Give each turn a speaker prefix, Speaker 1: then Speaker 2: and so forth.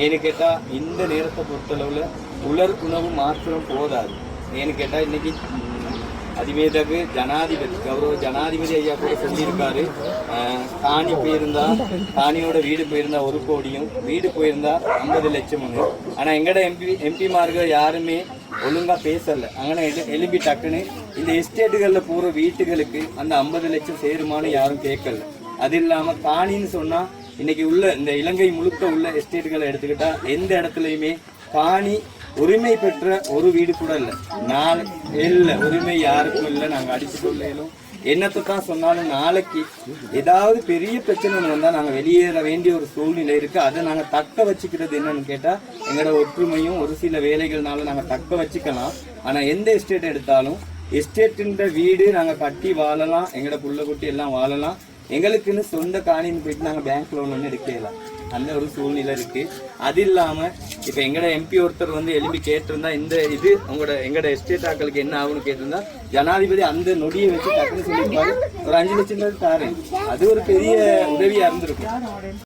Speaker 1: ஏன்னு கேட்டால் இந்த நேரத்தை பொறுத்தளவில் உலர் உணவு மாத்திரம் போதாது. ஏன்னு கேட்டால் இன்னைக்கு அதிவேதகு ஜனாதிபதி கௌரவ ஜனாதிபதி ஐயா கூட சொல்லியிருக்காரு, காணி போயிருந்தா காணியோட வீடு போயிருந்தா 1 கோடியும் வீடு போயிருந்தா 50 லட்சமும். ஆனால் எங்கட எம்பிமார்கள் யாருமே ஒழுங்காக பேசலை. அங்கே எலும்பி டக்குன்னு இந்த எஸ்டேட்டுகளில் போகிற வீட்டுகளுக்கு அந்த 50 லட்சம் சேருமானு யாரும் கேட்கல. அது இல்லாமல் காணின்னு சொன்னால் இன்னைக்கு உள்ள இந்த இலங்கை முழுக்க உள்ள எஸ்டேட்டுகளை எடுத்துக்கிட்டா எந்த இடத்துலையுமே காணி உரிமை பெற்ற ஒரு வீடு கூட இல்லை. இல்லை உரிமை யாருக்கும் இல்லை. நாங்கள் அடிச்சு சொல்லும் என்னத்தை தான் சொன்னாலும் நாளைக்கு ஏதாவது பெரிய பிரச்சனை வந்தால் நாங்கள் வெளியேற வேண்டிய ஒரு சூழ்நிலை இருக்குது. அதை நாங்கள் தக்க வச்சுக்கிறது என்னன்னு கேட்டால் எங்களோட ஒற்றுமையும் ஒரு சில வேலைகள்னால நாங்கள் தக்க வச்சுக்கலாம். ஆனால் எந்த எஸ்டேட் எடுத்தாலும் எஸ்டேட்டுன்ற வீடு நாங்கள் கட்டி வாழலாம், எங்களோட புள்ள குட்டி எல்லாம் வாழலாம். எங்களுக்குன்னு சொந்த காணின்னு போயிட்டு நாங்கள் பேங்க் லோன் ஒன்று எடுக்கலாம், அந்த ஒரு சூழ்நிலை இருக்கு. அது இல்லாமல் இப்போ எங்களோட எம்பி ஒருத்தர் எழுப்பி கேட்டிருந்தா இந்த இது எங்களோட எஸ்டேட் ஆக்களுக்கு என்ன ஆகும்னு கேட்டிருந்தா ஜனாதிபதி அந்த நொடியை வச்சு டக்குன்னு சொல்லியிருப்பாரு, ஒரு 5 லட்சம் தாரேன். அது ஒரு பெரிய உதவியா இருந்திருக்கும்.